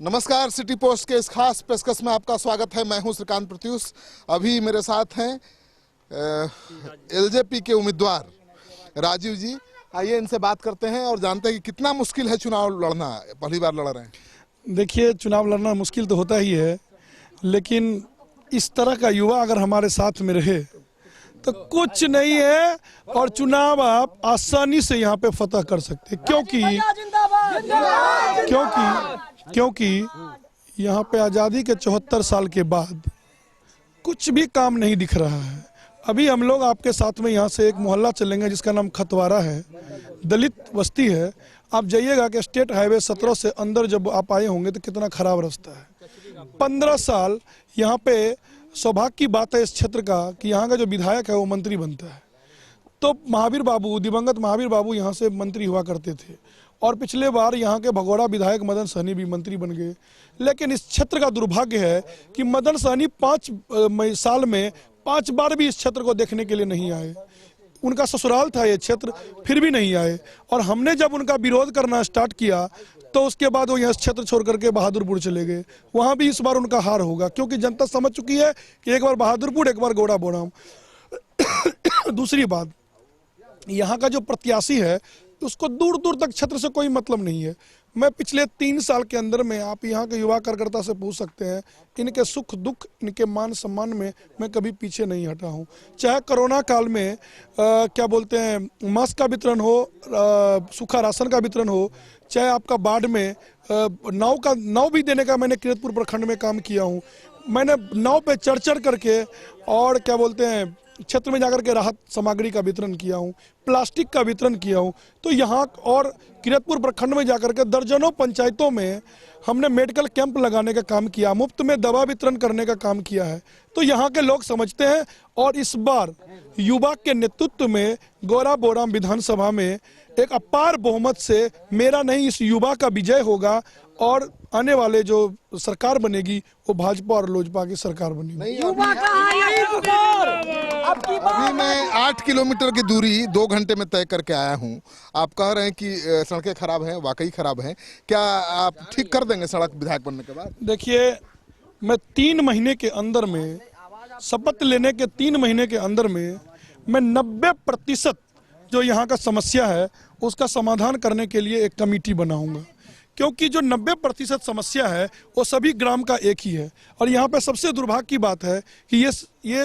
नमस्कार, city post के इस खास पेशकश में आपका स्वागत है। मैं हूं श्रीकांत प्रत्युष। अभी मेरे साथ हैं एलजेपी के उम्मीदवार राजीव जी। आइए इनसे बात करते हैं और जानते हैं कि कितना मुश्किल है चुनाव लड़ना। पहली बार लड़ रहे हैं। देखिए, चुनाव लड़ना मुश्किल तो होता ही है, लेकिन इस तरह का युवा अगर हमारे साथ में रहे तो कुछ नहीं है और चुनाव आप आसानी से यहाँ पे फतह कर सकते हैं। क्योंकि यहाँ पे आज़ादी के 74 साल के बाद कुछ भी काम नहीं दिख रहा है। अभी हम लोग आपके साथ में यहाँ से एक मोहल्ला चलेंगे जिसका नाम खतवारा है, दलित बस्ती है। आप जाइएगा कि स्टेट हाईवे 17 से अंदर जब आप आए होंगे तो कितना खराब रास्ता है। 15 साल यहाँ पे सौभाग्य की बात है इस क्षेत्र का कि यहाँ का जो विधायक है वो मंत्री बनता है। तो महावीर बाबू, दिवंगत महावीर बाबू यहाँ से मंत्री हुआ करते थे और पिछले बार यहाँ के भगोड़ा विधायक मदन सहनी भी मंत्री बन गए। लेकिन इस क्षेत्र का दुर्भाग्य है कि मदन सहनी 5 साल में 5 बार भी इस क्षेत्र को देखने के लिए नहीं आए। उनका ससुराल था ये क्षेत्र, फिर भी नहीं आए। और हमने जब उनका विरोध करना स्टार्ट किया तो उसके बाद वो यह क्षेत्र छोड़ करके बहादुरपुर चले गए। वहाँ भी इस बार उनका हार होगा, क्योंकि जनता समझ चुकी है कि एक बार बहादुरपुर, एक बार गोड़ा बोराम। दूसरी बात, यहाँ का जो प्रत्याशी है उसको दूर दूर तक क्षेत्र से कोई मतलब नहीं है। मैं पिछले 3 साल के अंदर में आप यहाँ के युवा कार्यकर्ता से पूछ सकते हैं, इनके सुख दुख, इनके मान सम्मान में मैं कभी पीछे नहीं हटा हूँ। चाहे कोरोना काल में क्या बोलते हैं मास्क का वितरण हो, सूखा राशन का वितरण हो, चाहे आपका बाढ़ में नाव भी देने का मैंने कीरतपुर प्रखंड में काम किया हूँ। मैंने नाव पे चढ़ करके और क्या बोलते हैं क्षेत्र में जाकर के राहत सामग्री का वितरण किया हूँ, प्लास्टिक का वितरण किया हूँ। तो यहाँ और कीरतपुर प्रखंड में जाकर के दर्जनों पंचायतों में हमने मेडिकल कैंप लगाने का काम किया, मुफ्त में दवा वितरण करने का काम किया है। तो यहाँ के लोग समझते हैं और इस बार युवा के नेतृत्व में गोड़ा बोराम विधानसभा में एक अपार बहुमत से मेरा नहीं इस युवा का विजय होगा और आने वाले जो सरकार बनेगी वो भाजपा और लोजपा की सरकार बनेगी। अभी मैं 8 किलोमीटर की दूरी 2 घंटे में तय करके आया हूँ। आप कह रहे हैं कि सड़कें खराब हैं, वाकई खराब हैं। क्या आप ठीक कर देंगे सड़क विधायक बनने के बाद? देखिए, मैं 3 महीने के अंदर में, शपथ लेने के 3 महीने के अंदर में मैं 90% जो यहाँ का समस्या है उसका समाधान करने के लिए एक कमेटी बनाऊंगा। क्योंकि जो 90% समस्या है वो सभी ग्राम का एक ही है। और यहाँ पे सबसे दुर्भाग्य की बात है कि ये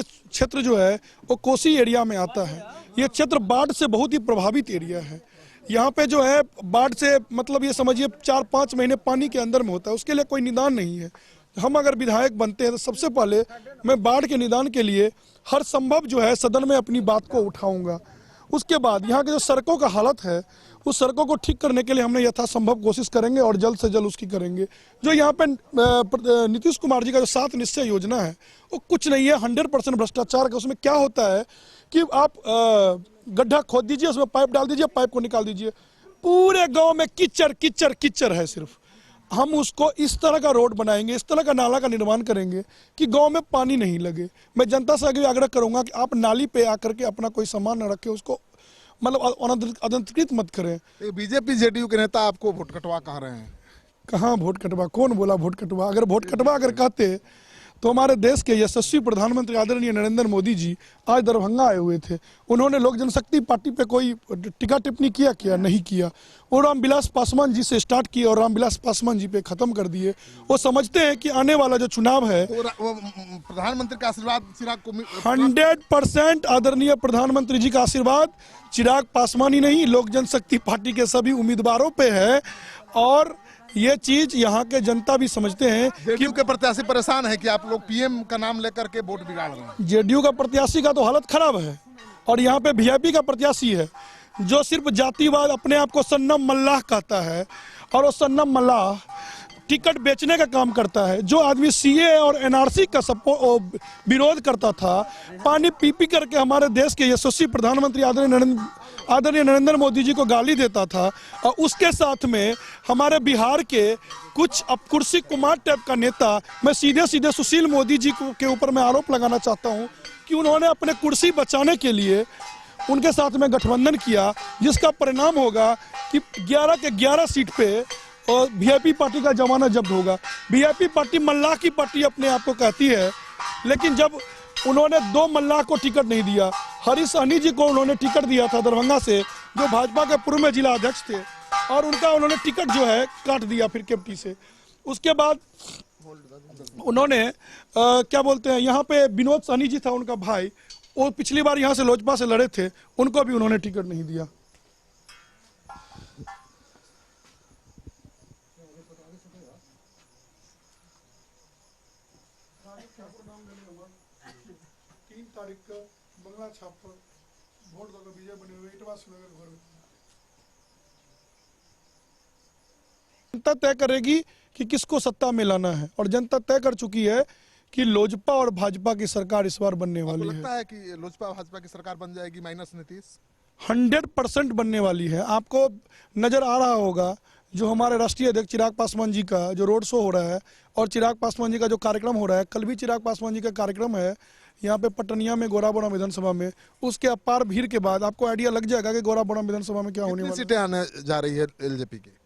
क्षेत्र जो है वो कोसी एरिया में आता है। ये क्षेत्र बाढ़ से बहुत ही प्रभावित एरिया है। यहाँ पे जो है बाढ़ से मतलब ये समझिए 4-5 महीने पानी के अंदर में होता है, उसके लिए कोई निदान नहीं है। हम अगर विधायक बनते हैं तो सबसे पहले मैं बाढ़ के निदान के लिए हर संभव जो है सदन में अपनी बात को उठाऊंगा। उसके बाद यहाँ के जो सड़कों का हालत है उस सड़कों को ठीक करने के लिए हमने यथासंभव कोशिश करेंगे और जल्द से जल्द उसकी करेंगे। जो यहाँ पे नीतीश कुमार जी का जो 7 निश्चय योजना है वो कुछ नहीं है, 100% भ्रष्टाचार का। उसमें क्या होता है कि आप गड्ढा खोद दीजिए, उसमें पाइप डाल दीजिए, पाइप को निकाल दीजिए, पूरे गाँव में कीचड़ है सिर्फ। हम उसको इस तरह का रोड बनाएंगे, इस तरह का नाला का निर्माण करेंगे कि गांव में पानी नहीं लगे। मैं जनता से आग्रह करूंगा कि आप नाली पे आकर के अपना कोई सामान न रखें, उसको मतलब अनधिकृत मत करें। बीजेपी जेडीयू के नेता आपको वोट कटवा कह रहे हैं। कहाँ वोट कटवा? कौन बोला वोट कटवा? अगर वोट कटवा अगर कहते तो हमारे देश के यशस्वी प्रधानमंत्री आदरणीय नरेंद्र मोदी जी आज दरभंगा आए हुए थे। उन्होंने लोक जनशक्ति पार्टी पे कोई टीका टिप्पणी किया? नहीं किया। वो रामविलास पासवान जी से स्टार्ट किए और रामविलास पासवान जी पे खत्म कर दिए। वो समझते हैं कि आने वाला जो चुनाव है तो प्रधानमंत्री का आशीर्वाद चिराग को 100% आदरणीय प्रधानमंत्री जी का आशीर्वाद चिराग पासवान ही नहीं, लोक जनशक्ति पार्टी के सभी उम्मीदवारों पे है। और ये चीज यहाँ के जनता भी समझते हैं जेडीयू के प्रत्याशी परेशान है कि आप लोग पीएम का नाम लेकर के वोट बिगाड़ रहे हैं। जेडीयू का प्रत्याशी का तो हालत खराब है और यहाँ पे वीआईपी का प्रत्याशी है जो सिर्फ जातिवाद अपने आप को सन्नम मल्लाह कहता है और वो सन्नम मल्लाह टिकट बेचने का काम करता है। जो आदमी सीए और एनआरसी का विरोध करता था, पानी पी करके हमारे देश के यशस्वी प्रधानमंत्री आदरणीय नरेंद्र मोदी जी को गाली देता था, और उसके साथ में हमारे बिहार के कुछ अब कुर्सी कुमार टाइप का नेता, मैं सीधे सुशील मोदी जी के ऊपर मैं आरोप लगाना चाहता हूँ कि उन्होंने अपने कुर्सी बचाने के लिए उनके साथ में गठबंधन किया, जिसका परिणाम होगा कि 11 के 11 सीट पे और वीआईपी पार्टी का जमाना जब्त होगा। वीआईपी पार्टी मल्लाह की पार्टी अपने आप को कहती है, लेकिन जब उन्होंने 2 मल्लाह को टिकट नहीं दिया, हरीश सहनी जी को उन्होंने टिकट दिया था दरभंगा से, जो भाजपा के पूर्व में जिला अध्यक्ष थे, और उनका उन्होंने टिकट जो है काट दिया फिर केवटी से। उसके बाद उन्होंने क्या बोलते हैं, यहाँ पे विनोद सहनी जी था उनका भाई, वो पिछली बार यहाँ से लोजपा से लड़े थे, उनको भी उन्होंने टिकट नहीं दिया। जनता तय करेगी कि किसको सत्ता में लाना है, और जनता तय कर चुकी है कि लोजपा और भाजपा की सरकार इस बार बनने वाली है। लगता है कि लोजपा भाजपा की सरकार बन जाएगी माइनस नीतीश? 100% बनने वाली है। आपको नजर आ रहा होगा जो हमारे राष्ट्रीय अध्यक्ष चिराग पासवान जी का जो रोड शो हो रहा है, और चिराग पासवान जी का जो कार्यक्रम हो रहा है, कल भी चिराग पासवान जी का कार्यक्रम है यहाँ पे पटनिया में गोराबोड़ा विधानसभा में, उसके अपार भीड़ के बाद आपको आइडिया लग जाएगा कि गोराबोड़ा विधानसभा में क्या होने वाला है। सीटें आने जा रही है एलजेपी की?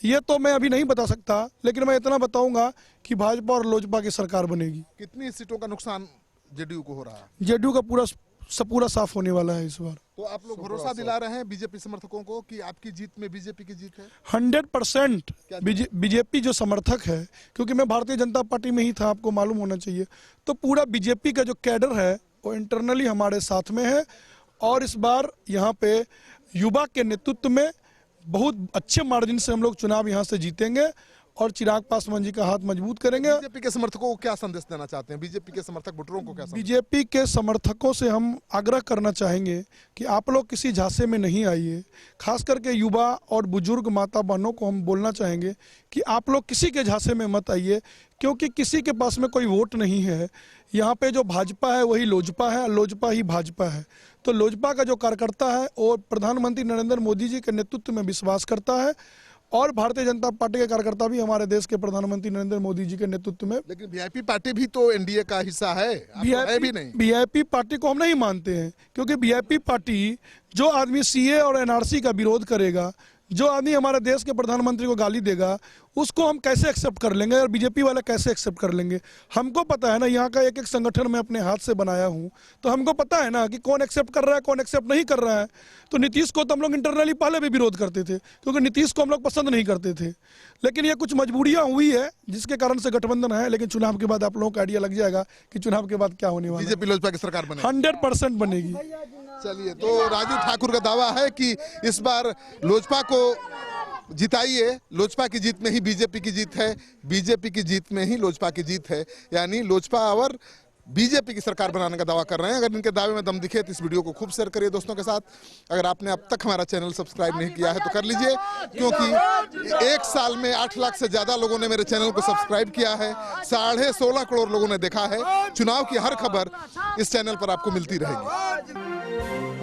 ये तो मैं अभी नहीं बता सकता, लेकिन मैं इतना बताऊंगा कि भाजपा और लोजपा की सरकार बनेगी। कितनी सीटों का नुकसान जेडीयू को हो रहा है? जेडीयू का पूरा साफ होने वाला है इस बार। तो आप लोग भरोसा दिला रहे हैं बीजेपी समर्थकों को कि आपकी जीत में बीजेपी की जीत है? 100% बीजेपी जो समर्थक है, क्योंकि मैं भारतीय जनता पार्टी में ही था, आपको मालूम होना चाहिए, तो पूरा बीजेपी का जो कैडर है वो इंटरनली हमारे साथ में है, और इस बार यहाँ पे युवा के नेतृत्व में बहुत अच्छे मार्जिन से हम लोग चुनाव यहाँ से जीतेंगे और चिराग पासवान जी का हाथ मजबूत करेंगे। बीजेपी के समर्थकों को क्या संदेश देना चाहते हैं? बीजेपी के समर्थक वोटरों को क्या? बीजेपी के समर्थकों से हम आग्रह करना चाहेंगे कि आप लोग किसी झांसे में नहीं आइए। खास करके युवा और बुजुर्ग माता बहनों को हम बोलना चाहेंगे कि आप लोग किसी के झांसे में मत आइए, क्योंकि किसी के पास में कोई वोट नहीं है। यहाँ पे जो भाजपा है वही लोजपा है, लोजपा ही भाजपा है। तो लोजपा का जो कार्यकर्ता है वो प्रधानमंत्री नरेंद्र मोदी जी के नेतृत्व में विश्वास करता है, और भारतीय जनता पार्टी के कार्यकर्ता भी हमारे देश के प्रधानमंत्री नरेंद्र मोदी जी के नेतृत्व में। लेकिन वीआईपी पार्टी भी तो एनडीए का हिस्सा है, है भी नहीं? वीआईपी पार्टी को हम नहीं मानते हैं, क्योंकि वीआईपी पार्टी जो आदमी सीए और एनआरसी का विरोध करेगा, जो आदमी हमारे देश के प्रधानमंत्री को गाली देगा, उसको हम कैसे एक्सेप्ट कर लेंगे, और बीजेपी वाले कैसे एक्सेप्ट कर लेंगे? हमको पता है ना, यहाँ का एक एक संगठन मैं अपने हाथ से बनाया हूँ, तो हमको पता है ना कि कौन एक्सेप्ट कर रहा है, कौन एक्सेप्ट नहीं कर रहा है। तो नीतीश को तो हम लोग इंटरनली पहले भी विरोध करते थे, क्योंकि नीतीश को हम लोग पसंद नहीं करते थे, लेकिन ये कुछ मजबूरियां हुई है जिसके कारण से गठबंधन है। लेकिन चुनाव के बाद आप लोगों को आइडिया लग जाएगा कि चुनाव के बाद क्या होने वाला है। बीजेपी लोजपा की सरकार बनेगी? 100% बनेगी। चलिए, तो राजू ठाकुर का दावा है कि इस बार लोजपा को जिताइए, लोजपा की जीत में ही बीजेपी की जीत है, बीजेपी की जीत में ही लोजपा की जीत है, यानी लोजपा और बीजेपी की सरकार बनाने का दावा कर रहे हैं। अगर इनके दावे में दम दिखे तो इस वीडियो को खूब शेयर करिए दोस्तों के साथ। अगर आपने अब तक हमारा चैनल सब्सक्राइब नहीं किया है तो कर लीजिए, क्योंकि एक साल में 8 लाख से ज्यादा लोगों ने मेरे चैनल को सब्सक्राइब किया है, 16.5 करोड़ लोगों ने देखा है। चुनाव की हर खबर इस चैनल पर आपको मिलती रहेगी।